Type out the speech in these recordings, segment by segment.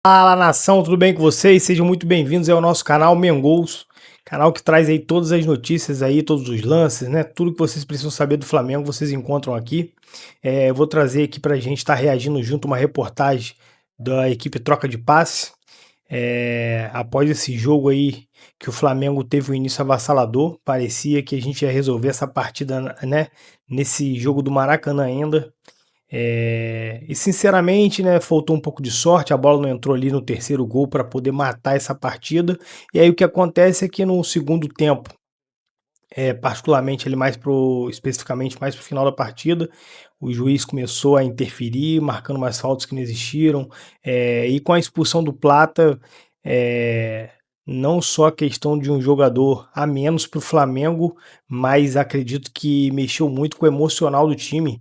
Fala nação, tudo bem com vocês? Sejam muito bem-vindos ao nosso canal Mengous, canal que traz aí todas as notícias aí, todos os lances, né? Tudo que vocês precisam saber do Flamengo vocês encontram aqui. Eu vou trazer aqui pra gente estar reagindo junto uma reportagem da equipe Troca de Passe. Após esse jogo aí que o Flamengo teve um início avassalador, parecia que a gente ia resolver essa partida, né? Nesse jogo do Maracanã ainda. E sinceramente, né, faltou um pouco de sorte, a bola não entrou ali no terceiro gol para poder matar essa partida. E aí o que acontece é que no segundo tempo, particularmente ali especificamente mais pro final da partida, o juiz começou a interferir, marcando mais faltas que não existiram, e com a expulsão do Plata, é, não só a questão de um jogador a menos para o Flamengo, mas acredito que mexeu muito com o emocional do time,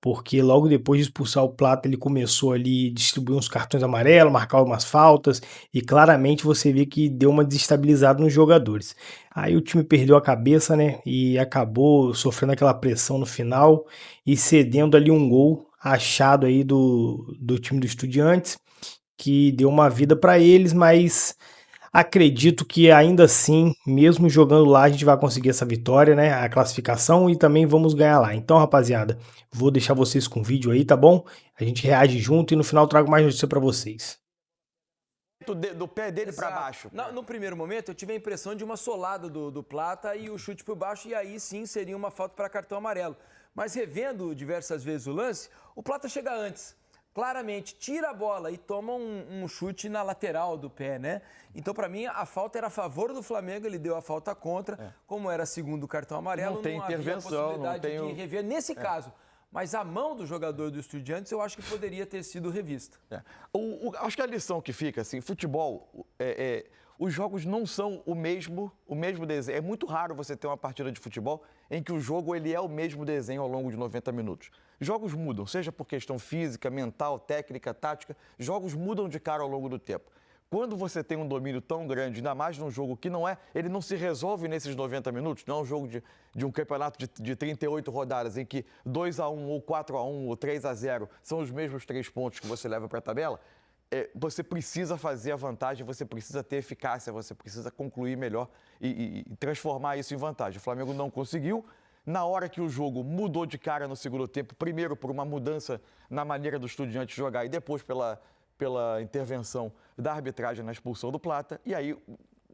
porque logo depois de expulsar o Plata, ele começou ali a distribuir uns cartões amarelos, marcar umas faltas, e claramente você vê que deu uma desestabilizada nos jogadores. Aí o time perdeu a cabeça, né? E acabou sofrendo aquela pressão no final e cedendo ali um gol achado aí do time do Estudiantes, que deu uma vida para eles, mas acredito que ainda assim, mesmo jogando lá, a gente vai conseguir essa vitória, né? A classificação e também vamos ganhar lá. Então, rapaziada, vou deixar vocês com o vídeo aí, tá bom? A gente reage junto e no final trago mais notícia para vocês. Do pé dele para baixo. No primeiro momento, eu tive a impressão de uma solada do Plata e o chute por baixo, e aí sim seria uma falta para cartão amarelo. Mas revendo diversas vezes o lance, o Plata chega antes. Claramente, tira a bola e toma um chute na lateral do pé, né? Então, para mim, a falta era a favor do Flamengo, ele deu a falta contra. Como era segundo cartão amarelo, não tem intervenção, havia possibilidade de rever nesse caso. Mas a mão do jogador do Estudiantes eu acho que poderia ter sido revista. Acho que a lição que fica, assim, futebol, os jogos não são o mesmo desenho. É muito raro você ter uma partida de futebol em que o jogo ele é o mesmo desenho ao longo de 90 minutos. Jogos mudam, seja por questão física, mental, técnica, tática, jogos mudam de cara ao longo do tempo. Quando você tem um domínio tão grande, ainda mais num jogo que ele não se resolve nesses 90 minutos, não é um jogo de um campeonato de 38 rodadas, em que 2-1 ou 4-1 ou 3-0 são os mesmos 3 pontos que você leva para a tabela, você precisa fazer a vantagem, você precisa ter eficácia, você precisa concluir melhor e transformar isso em vantagem. O Flamengo não conseguiu. Na hora que o jogo mudou de cara no segundo tempo, primeiro por uma mudança na maneira do Estudiantes jogar e depois pela intervenção da arbitragem na expulsão do Plata, e aí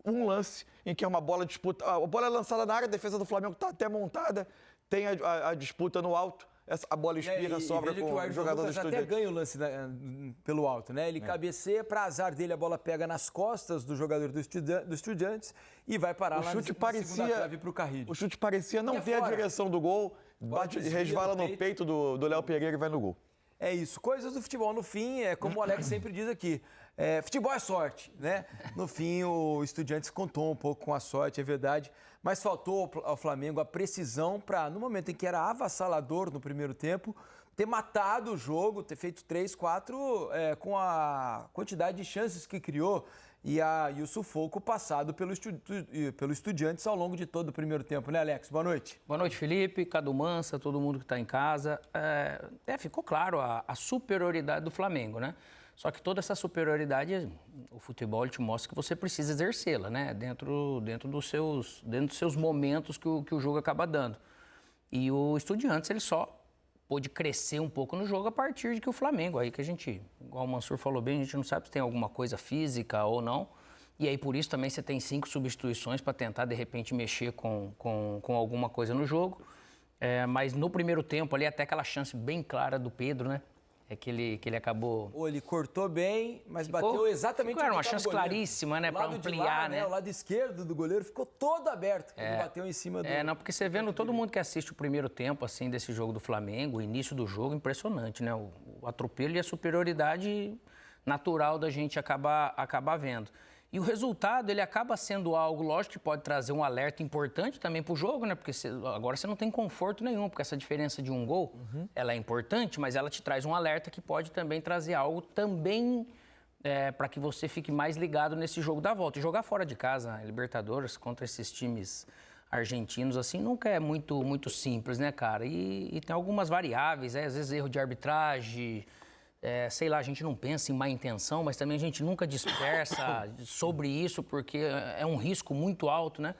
um lance em que é uma bola disputa, a bola é lançada na área, a defesa do Flamengo está até montada, tem a disputa no alto, a bola espirra, sobra com o jogador do Estudiantes. Até ganha o lance pelo alto, né? Ele cabeceia, para azar dele, a bola pega nas costas do jogador do Estudiantes e vai parar lá na segunda trave pro Carrilho. O chute parecia não ter a direção do gol, resvala no peito do Léo Pereira e vai no gol. É isso, coisas do futebol. No fim, como o Alex sempre diz aqui, futebol é sorte, né? No fim, o Estudiantes contou um pouco com a sorte, é verdade, mas faltou ao Flamengo a precisão para, no momento em que era avassalador no primeiro tempo, ter matado o jogo, ter feito 3, 4 com a quantidade de chances que criou e o sufoco passado pelo Estudiantes ao longo de todo o primeiro tempo, né, Alex? Boa noite. Boa noite, Felipe, Cadu Mansa, todo mundo que está em casa. Ficou claro a superioridade do Flamengo, né? Só que toda essa superioridade, o futebol te mostra que você precisa exercê-la, né? Dentro dos seus momentos que o jogo acaba dando. E o Estudiantes, ele só pôde crescer um pouco no jogo a partir de que o Flamengo, aí que a gente, igual o Mansur falou bem, a gente não sabe se tem alguma coisa física ou não. E aí por isso também você tem 5 substituições para tentar de repente mexer com alguma coisa no jogo. Mas no primeiro tempo ali até aquela chance bem clara do Pedro, né? Que ele acabou... Ele cortou bem, mas bateu exatamente onde era uma chance claríssima, né? Para ampliar, né? O lado esquerdo do goleiro ficou todo aberto. Ele bateu em cima do... Não, porque você vendo todo mundo que assiste o primeiro tempo, assim, desse jogo do Flamengo, o início do jogo, impressionante, né? O atropelo e a superioridade natural da gente acabar vendo. E o resultado, ele acaba sendo algo, lógico, que pode trazer um alerta importante também para o jogo, né? Porque agora você não tem conforto nenhum, porque essa diferença de um gol, ela é importante, mas ela te traz um alerta que pode também trazer algo também para que você fique mais ligado nesse jogo da volta. E jogar fora de casa, Libertadores, contra esses times argentinos, assim, nunca é muito simples, né, cara? E tem algumas variáveis, às vezes erro de arbitragem, sei lá, a gente não pensa em má intenção, mas também a gente nunca dispersa sobre isso, porque é um risco muito alto, né?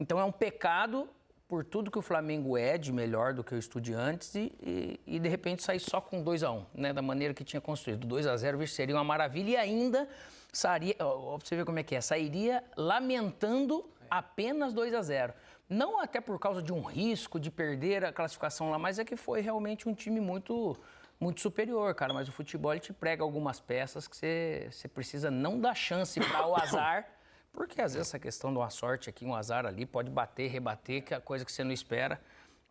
Então é um pecado por tudo que o Flamengo é de melhor do que o Estudiantes e de repente sair só com 2-1, né? Da maneira que tinha construído. 2-0 seria uma maravilha e ainda sairia, ó, pra você ver como é que é, sairia lamentando apenas 2-0. Não até por causa de um risco de perder a classificação lá, mas é que foi realmente um time muito superior, cara. Mas o futebol ele te prega algumas peças que você precisa não dar chance para o azar, porque às vezes essa questão de uma sorte aqui, um azar ali, pode bater, rebater, que é coisa que você não espera.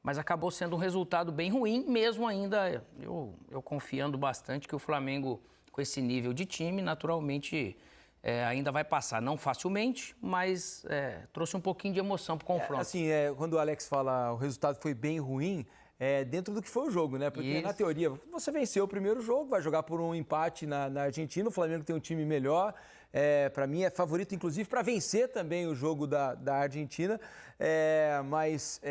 Mas acabou sendo um resultado bem ruim, mesmo ainda eu confiando bastante que o Flamengo, com esse nível de time, naturalmente ainda vai passar. Não facilmente, mas trouxe um pouquinho de emoção pro confronto. Quando o Alex fala o resultado foi bem ruim, dentro do que foi o jogo, né? Porque na teoria, você venceu o primeiro jogo, vai jogar por um empate na Argentina, o Flamengo tem um time melhor, para mim é favorito, inclusive, para vencer também o jogo da Argentina, mas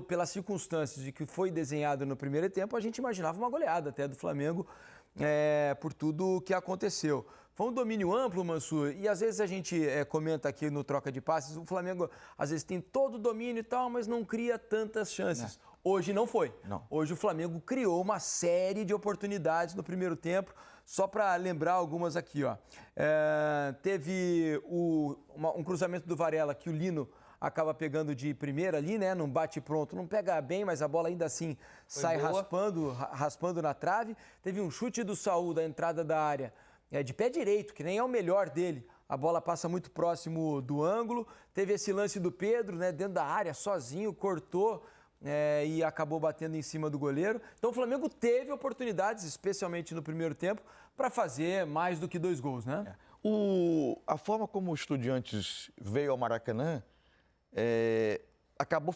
pelas circunstâncias de que foi desenhado no primeiro tempo, a gente imaginava uma goleada até do Flamengo por tudo o que aconteceu. Foi um domínio amplo, Mansur, e às vezes a gente comenta aqui no Troca de Passes, o Flamengo às vezes tem todo o domínio e tal, mas não cria tantas chances. Hoje não foi. Não. Hoje o Flamengo criou uma série de oportunidades no primeiro tempo, só para lembrar algumas aqui, ó. Teve um cruzamento do Varela que o Lino acaba pegando de primeira ali, né? Não bate pronto, não pega bem, mas a bola ainda assim sai raspando na trave. Teve um chute do Saúl da entrada da área, de pé direito, que nem é o melhor dele. A bola passa muito próximo do ângulo. Teve esse lance do Pedro, né? Dentro da área, sozinho, cortou e acabou batendo em cima do goleiro. Então o Flamengo teve oportunidades, especialmente no primeiro tempo, para fazer mais do que 2 gols, né? A forma como o Estudiantes veio ao Maracanã acabou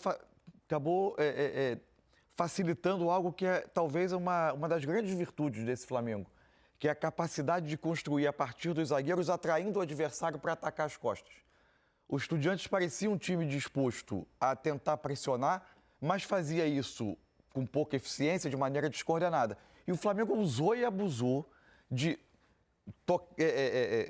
facilitando algo que é talvez uma das grandes virtudes desse Flamengo, que é a capacidade de construir a partir dos zagueiros, atraindo o adversário para atacar as costas. O Estudiantes parecia um time disposto a tentar pressionar, mas fazia isso com pouca eficiência, de maneira descoordenada. E o Flamengo usou e abusou de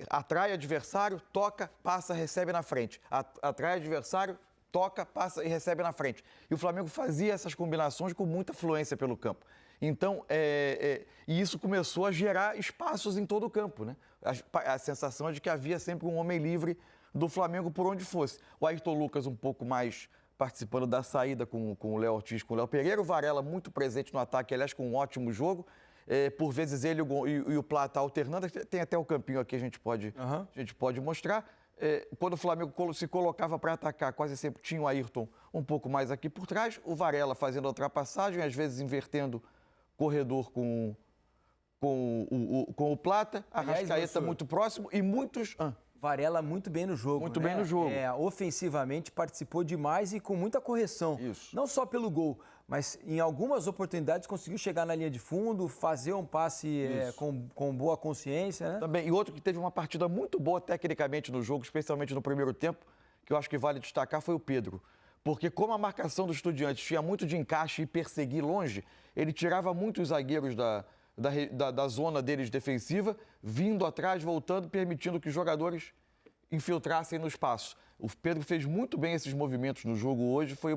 atrai adversário, toca, passa, recebe na frente. Atrai adversário, toca, passa e recebe na frente. E o Flamengo fazia essas combinações com muita fluência pelo campo. Então, e isso começou a gerar espaços em todo o campo, né? A sensação é de que havia sempre um homem livre do Flamengo por onde fosse. O Ayrton Lucas um pouco mais participando da saída com o Léo Ortiz, com o Léo Pereira. O Varela muito presente no ataque, aliás, com um ótimo jogo. Por vezes ele e o Plata alternando. Tem até o campinho aqui, a gente pode mostrar. Quando o Flamengo se colocava para atacar, quase sempre tinha o Ayrton um pouco mais aqui por trás. O Varela fazendo a ultrapassagem, às vezes invertendo corredor com o Plata. A Arrascaeta muito próximo e muitos... Varela muito bem no jogo. Muito bem no jogo. Ofensivamente participou demais e com muita correção. Isso. Não só pelo gol, mas em algumas oportunidades conseguiu chegar na linha de fundo, fazer um passe com boa consciência, né? Também. E outro que teve uma partida muito boa tecnicamente no jogo, especialmente no primeiro tempo, que eu acho que vale destacar, foi o Pedro. Porque como a marcação dos Estudiantes tinha muito de encaixe e perseguir longe, ele tirava muito os zagueiros da zona deles defensiva, vindo atrás, voltando, permitindo que os jogadores infiltrassem no espaço. O Pedro fez muito bem esses movimentos no jogo hoje, foi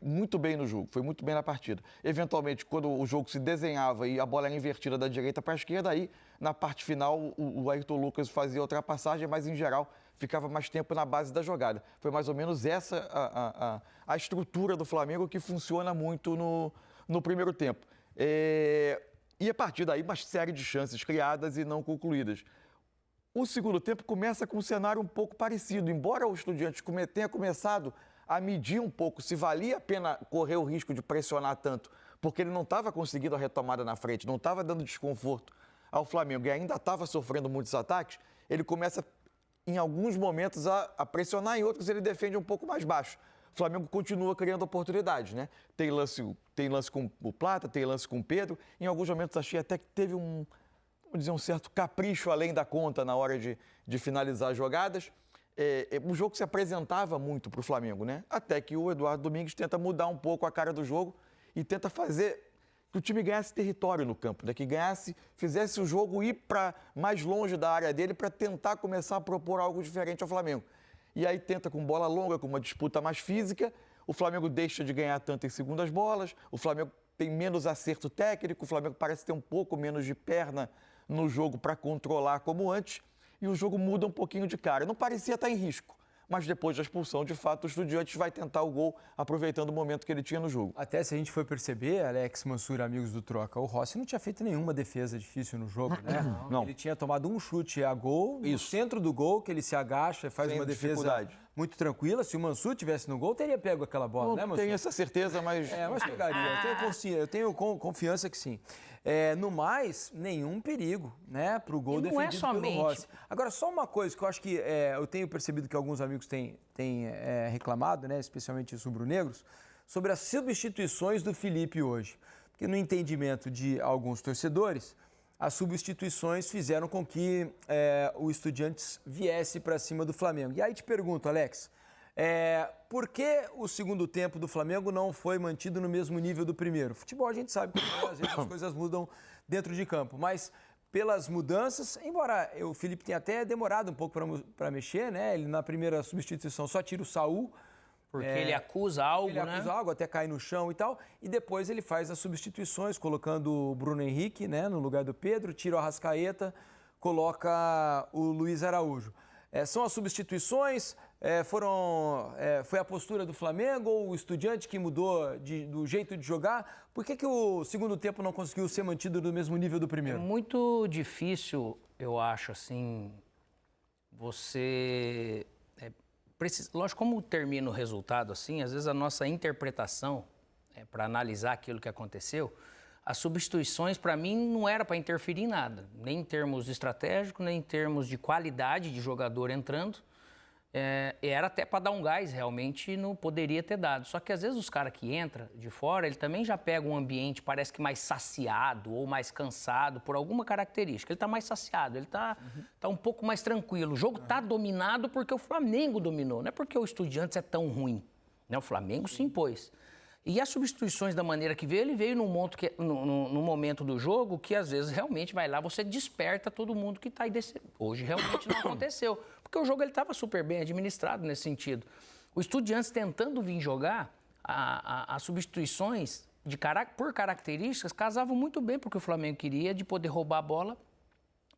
muito bem no jogo, foi muito bem na partida. Eventualmente, quando o jogo se desenhava e a bola era invertida da direita para a esquerda, aí, na parte final, o Ayrton Lucas fazia a ultrapassagem, mas, em geral, ficava mais tempo na base da jogada. Foi mais ou menos essa a estrutura do Flamengo que funciona muito no primeiro tempo. E a partir daí, uma série de chances criadas e não concluídas. O segundo tempo começa com um cenário um pouco parecido. Embora o Estudiantes tenha começado a medir um pouco se valia a pena correr o risco de pressionar tanto, porque ele não estava conseguindo a retomada na frente, não estava dando desconforto ao Flamengo e ainda estava sofrendo muitos ataques, ele começa, em alguns momentos, a pressionar, em outros ele defende um pouco mais baixo. O Flamengo continua criando oportunidades, né? Tem lance com o Plata, tem lance com o Pedro. Em alguns momentos achei até que teve um certo capricho além da conta na hora de finalizar as jogadas. O jogo se apresentava muito para o Flamengo, né? Até que o Eduardo Domingues tenta mudar um pouco a cara do jogo e tenta fazer que o time ganhasse território no campo, né? Que ganhasse, fizesse o jogo ir para mais longe da área dele para tentar começar a propor algo diferente ao Flamengo. E aí tenta com bola longa, com uma disputa mais física, o Flamengo deixa de ganhar tanto em segundas bolas, o Flamengo tem menos acerto técnico, o Flamengo parece ter um pouco menos de perna no jogo para controlar como antes, e o jogo muda um pouquinho de cara. Não parecia estar em risco, mas depois da expulsão, de fato, o Estudiantes vai tentar o gol, aproveitando o momento que ele tinha no jogo. Até se a gente for perceber, Alex Mansur, amigos do Troca, o Rossi não tinha feito nenhuma defesa difícil no jogo, né? Não. Ele tinha tomado um chute a gol, no centro do gol, que ele se agacha e faz Sem uma defesa dificuldade. muito tranquila. Se o Mansur tivesse no gol, teria pego aquela bola, né, Não Mansur? tenho essa certeza, mas... Mas pegaria. Eu tenho confiança que sim. No mais, nenhum perigo, né, para o gol E não é defendido pelo somente- Rossi. Agora, só uma coisa que eu acho que eu tenho percebido que alguns amigos têm reclamado, né, especialmente os rubro-negros, sobre as substituições do Felipe hoje. Porque no entendimento de alguns torcedores, as substituições fizeram com que o Estudiantes viesse para cima do Flamengo. E aí te pergunto, Alex, por que o segundo tempo do Flamengo não foi mantido no mesmo nível do primeiro? Futebol a gente sabe que às vezes as coisas mudam dentro de campo, mas pelas mudanças, embora o Felipe tenha até demorado um pouco para mexer, né? Ele na primeira substituição só tira o Saul, Porque ele acusa algo, ele né? acusa algo, até cair no chão e tal, e depois ele faz as substituições, colocando o Bruno Henrique, né, no lugar do Pedro, tira o Arrascaeta, coloca o Luiz Araújo. São as substituições, foi a postura do Flamengo ou o Estudiante que mudou do jeito de jogar? Por que o segundo tempo não conseguiu ser mantido no mesmo nível do É primeiro? muito difícil, eu acho, assim, você... Lógico, como termina o resultado, assim, às vezes a nossa interpretação, para analisar aquilo que aconteceu, as substituições, para mim, não era para interferir em nada, nem em termos estratégicos, nem em termos de qualidade de jogador entrando. Era até para dar um gás, realmente não poderia ter dado. Só que às vezes os caras que entram de fora, ele também já pega um ambiente, parece que mais saciado ou mais cansado por alguma característica. Ele está mais saciado, ele tá um pouco mais tranquilo. O jogo está dominado porque o Flamengo dominou, não é porque o Estudiantes é tão ruim, né? O Flamengo se impôs. E as substituições da maneira que veio, ele veio num momento do jogo que às vezes realmente vai lá, você desperta todo mundo que está aí desse... Hoje realmente não aconteceu, porque o jogo estava super bem administrado nesse sentido. O Estudiantes tentando vir jogar, as substituições por características casavam muito bem porque o Flamengo queria, de poder roubar a bola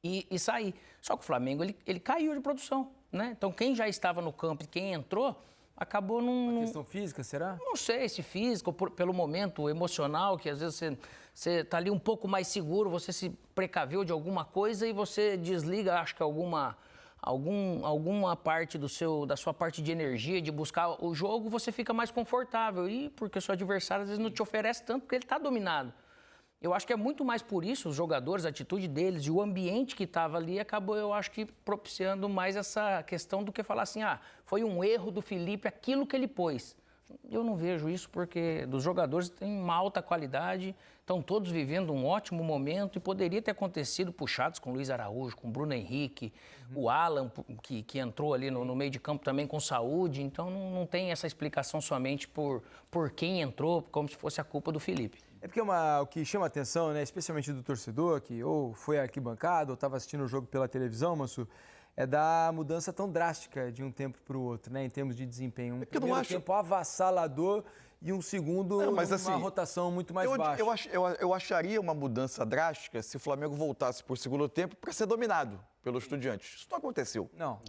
e sair. Só que o Flamengo ele caiu de produção, né? Então quem já estava no campo e quem entrou acabou num... Questão física, será? Não sei se físico, pelo momento emocional, que às vezes você está ali um pouco mais seguro, você se precaveu de alguma coisa e você desliga, acho que alguma parte da sua parte de energia, de buscar o jogo, você fica mais confortável. E porque o seu adversário às vezes não te oferece tanto, porque ele está dominado. Eu acho que é muito mais por isso, os jogadores, a atitude deles e o ambiente que estava ali acabou, eu acho que, propiciando mais essa questão do que falar assim, foi um erro do Felipe, aquilo que ele pôs. Eu não vejo isso porque dos jogadores têm uma alta qualidade, estão todos vivendo um ótimo momento e poderia ter acontecido puxados com o Luiz Araújo, com o Bruno Henrique, o Alan, que entrou ali no meio de campo também com saúde, então não tem essa explicação somente por quem entrou, como se fosse a culpa do Felipe. É porque o que chama a atenção, né, especialmente do torcedor, que ou foi arquibancada ou estava assistindo o jogo pela televisão, Mansur, é da mudança tão drástica de um tempo para o outro, né, em termos de desempenho. Um primeiro tempo avassalador e um segundo mas, uma assim, rotação muito mais baixa. Eu acharia uma mudança drástica se o Flamengo voltasse para o segundo tempo para ser dominado pelo Estudiantes. Isso não aconteceu. Não.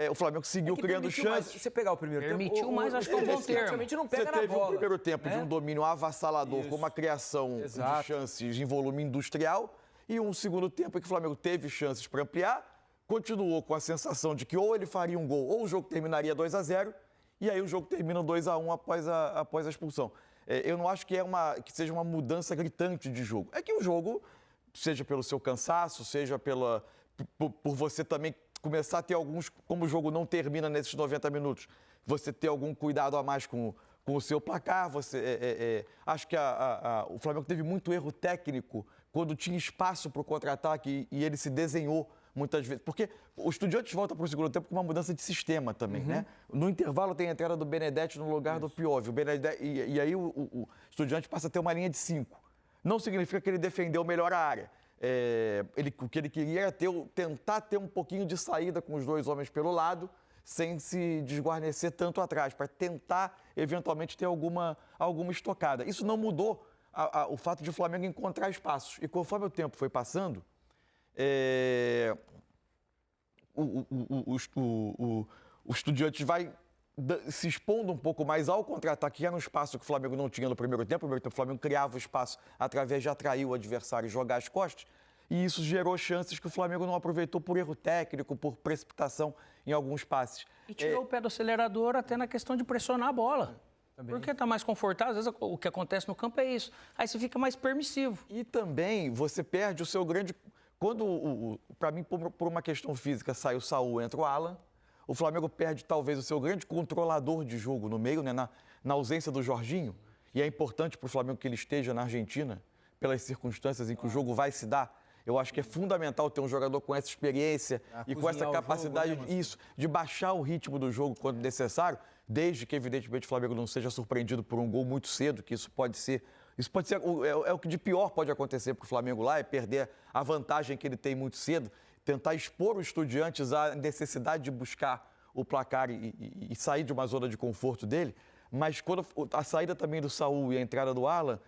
O Flamengo seguiu criando chances. Se você pegar o primeiro Permitiu tempo... mais, acho que é um bom termo. Praticamente não pega Você na teve bola. um primeiro tempo de um domínio avassalador, com uma criação Exato. de chances em volume industrial, e um segundo tempo em que o Flamengo teve chances para ampliar, continuou com a sensação de que ou ele faria um gol ou o jogo terminaria 2-0, e aí o jogo termina 2-1 após a expulsão. Eu não acho que seja uma mudança gritante de jogo. É que o jogo, seja pelo seu cansaço, seja por você também começar a ter alguns, como o jogo não termina nesses 90 minutos, você ter algum cuidado a mais com o seu placar. Acho que o Flamengo teve muito erro técnico quando tinha espaço para o contra-ataque e ele se desenhou muitas vezes. Porque o Estudiantes volta para o segundo tempo com uma mudança de sistema também, né? No intervalo tem a entrada do Benedetti no lugar do Piovio. E aí o Estudiantes passa a ter uma linha de 5. não significa que ele defendeu melhor a área. O que ele queria era tentar ter um pouquinho de saída com os dois homens pelo lado, sem se desguarnecer tanto atrás, para tentar, eventualmente, ter alguma estocada. Isso não mudou o fato de o Flamengo encontrar espaços. E conforme o tempo foi passando, o Estudiantes vai se expondo um pouco mais ao contra-ataque, que era um espaço que o Flamengo não tinha no primeiro tempo. No primeiro tempo, o Flamengo criava o espaço através de atrair o adversário e jogar as costas. E isso gerou chances que o Flamengo não aproveitou por erro técnico, por precipitação em alguns passes. E tirou o pé do acelerador até na questão de pressionar a bola. Porque está mais confortável, às vezes o que acontece no campo é isso. Aí você fica mais permissivo. E também você perde o seu grande... Quando, para mim, por uma questão física, sai o Saul, entra o Alan, o Flamengo perde talvez o seu grande controlador de jogo no meio, né, na ausência do Jorginho. E é importante para o Flamengo que ele esteja na Argentina, pelas circunstâncias em que o jogo vai se dar. Eu acho que é fundamental ter um jogador com essa experiência e com essa capacidade de baixar o ritmo do jogo quando necessário, desde que, evidentemente, o Flamengo não seja surpreendido por um gol muito cedo, que isso pode ser o que de pior pode acontecer para o Flamengo lá, é perder a vantagem que ele tem muito cedo, tentar expor os Estudiantes à necessidade de buscar o placar e sair de uma zona de conforto dele. Mas quando a saída também do Saul e a entrada do Alan,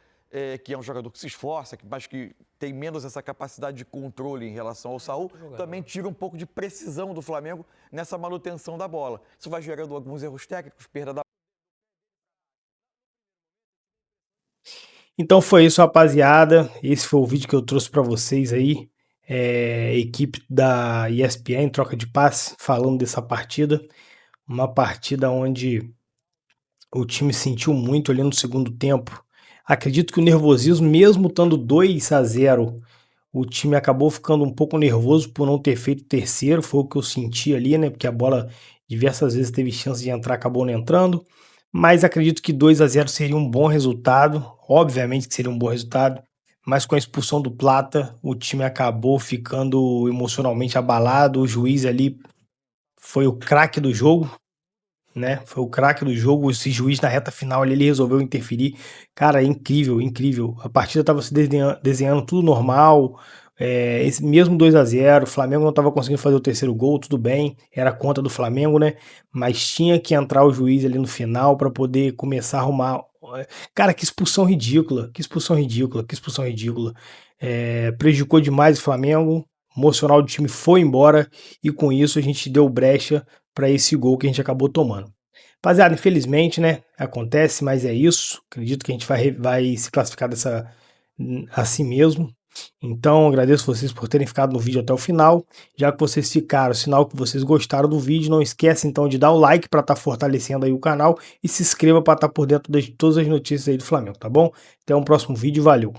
que é um jogador que se esforça, mas que tem menos essa capacidade de controle em relação ao Saul, também tira um pouco de precisão do Flamengo nessa manutenção da bola. Isso vai gerando alguns erros técnicos, perda da... Então foi isso, rapaziada. Esse foi o vídeo que eu trouxe para vocês aí. Equipe da ESPN, troca de passe, falando dessa partida. Uma partida onde o time sentiu muito ali no segundo tempo. Acredito que o nervosismo, mesmo estando 2-0, o time acabou ficando um pouco nervoso por não ter feito o terceiro. Foi o que eu senti ali, né? Porque a bola diversas vezes teve chance de entrar, acabou não entrando. Mas acredito que 2-0 seria um bom resultado. Obviamente que seria um bom resultado. Mas com a expulsão do Plata, o time acabou ficando emocionalmente abalado. O juiz ali foi o craque do jogo, né? Foi o craque do jogo. Esse juiz na reta final ali, ele resolveu interferir. Cara, é incrível, incrível. A partida estava se desenhando tudo normal. Esse mesmo 2-0, o Flamengo não estava conseguindo fazer o terceiro gol, tudo bem, era conta do Flamengo, né? Mas tinha que entrar o juiz ali no final para poder começar a arrumar. Cara, que expulsão ridícula, que expulsão ridícula, que expulsão ridícula. Prejudicou demais o Flamengo, o emocional do time foi embora e com isso a gente deu brecha para esse gol que a gente acabou tomando. Rapaziada, infelizmente, né? Acontece, mas é isso. Acredito que a gente vai se classificar assim mesmo. Então, agradeço vocês por terem ficado no vídeo até o final. Já que vocês ficaram, sinal que vocês gostaram do vídeo, não esquece então de dar o like para estar fortalecendo aí o canal e se inscreva para estar por dentro de todas as notícias aí do Flamengo, tá bom? Até um próximo vídeo, valeu!